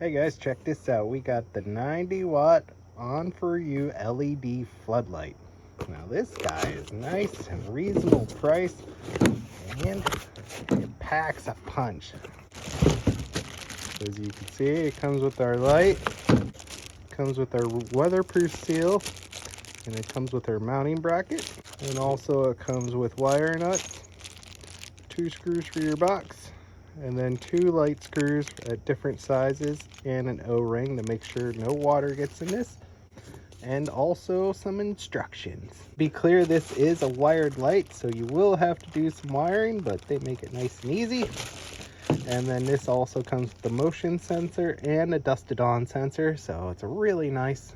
Hey guys, check this out. We got the 90-watt Onforu LED floodlight. Now this guy is nice and reasonable price, and it packs a punch. As you can see, it comes with our light, comes with our weatherproof seal, and it comes with our mounting bracket. And also it comes with wire nuts, 2 screws for your box, and then 2 light screws at different sizes and an O-ring to make sure no water gets in this, and also some instructions. Be clear, this is a wired light, so you will have to do some wiring, but they make it nice and easy. And then this also comes with the motion sensor and a dusted on sensor, so it's a really nice.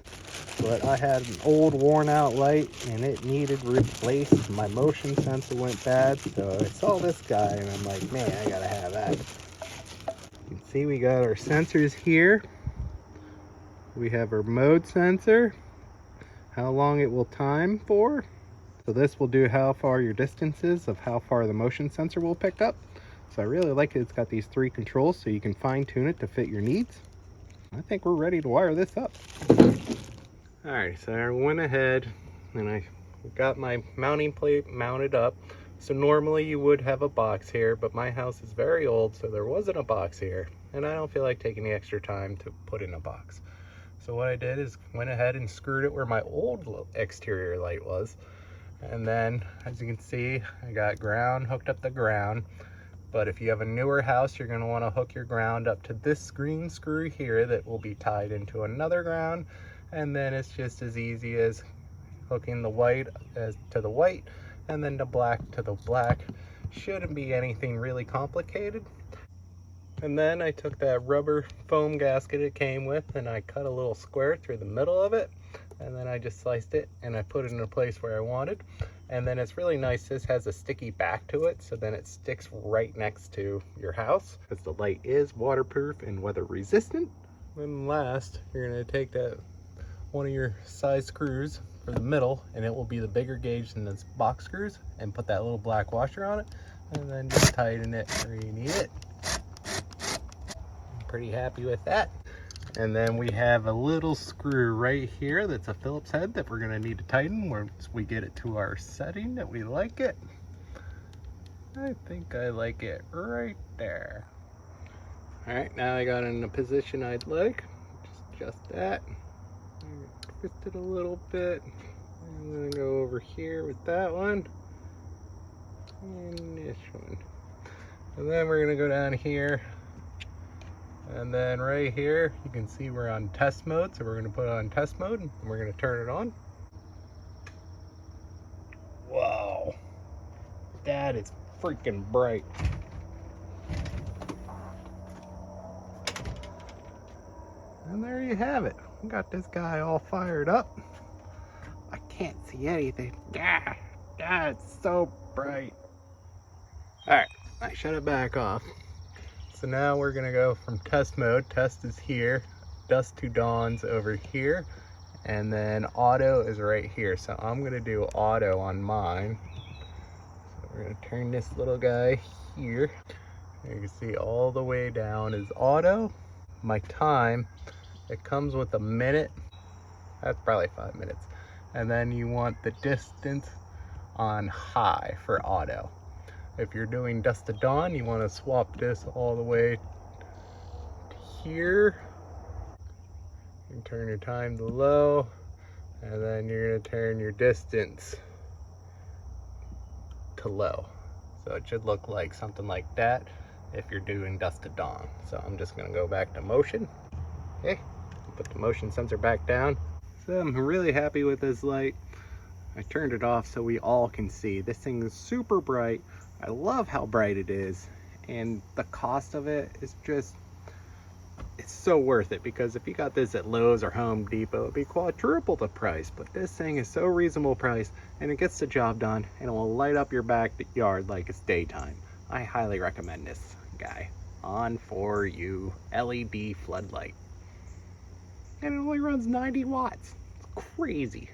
But I had an old worn out light and it needed replaced. My motion sensor went bad, so I saw this guy and I'm like, man, I gotta have that. You can see we got our sensors here. We have our mode sensor, how long it will time for. So this will do how far your distance is of how far the motion sensor will pick up. So I really like it. It's got these 3 controls so you can fine tune it to fit your needs. I think we're ready to wire this up. Alright, so I went ahead and I got my mounting plate mounted up. So normally you would have a box here, but my house is very old, so there wasn't a box here. And I don't feel like taking the extra time to put in a box. So what I did is went ahead and screwed it where my old exterior light was. And then, as you can see, I got ground, hooked up the ground. But if you have a newer house, you're going to want to hook your ground up to this green screw here that will be tied into another ground. And then it's just as easy as hooking the white to the white and then the black to the black. Shouldn't be anything really complicated. And then I took that rubber foam gasket it came with and I cut a little square through the middle of it. And then I just sliced it and I put it in a place where I wanted. And then it's really nice, this has a sticky back to it, so then it sticks right next to your house, because the light is waterproof and weather resistant. Then last, you're going to take that one of your size screws for the middle, and it will be the bigger gauge than this box screws, and put that little black washer on it, and then just tighten it where you need it. I'm pretty happy with that. And then we have a little screw right here that's a Phillips head that we're going to need to tighten once we get it to our setting that we like it. I think I like it right there. Alright, now I got it in the position I'd like. Just that. Twist it a little bit. I'm going to go over here with that one. And this one. And then we're going to go down here. And then right here, you can see we're on test mode. So we're going to put it on test mode and we're going to turn it on. Wow, that is freaking bright. And there you have it. We got this guy all fired up. I can't see anything. Yeah, it's so bright. All right, I shut it back off. So now we're gonna go from test mode. Test is here, dusk to dawn's over here, and then auto is right here. So I'm gonna do auto on mine. So we're gonna turn this little guy here. You can see all the way down is auto. My time, it comes with a minute. That's probably 5 minutes. And then you want the distance on high for auto. If you're doing dusk to dawn, you want to swap this all the way to here. And turn your time to low. And then you're going to turn your distance to low. So it should look like something like that if you're doing dusk to dawn. So I'm just going to go back to motion. Okay, put the motion sensor back down. So I'm really happy with this light. I turned it off so we all can see. This thing is super bright. I love how bright it is, and the cost of it is just, it's so worth it, because if you got this at Lowe's or Home Depot, it'd be quadruple the price. But this thing is so reasonable price, and it gets the job done, and it will light up your backyard like it's daytime. I highly recommend this guy. Onforu LED floodlight. And it only runs 90 watts. It's crazy.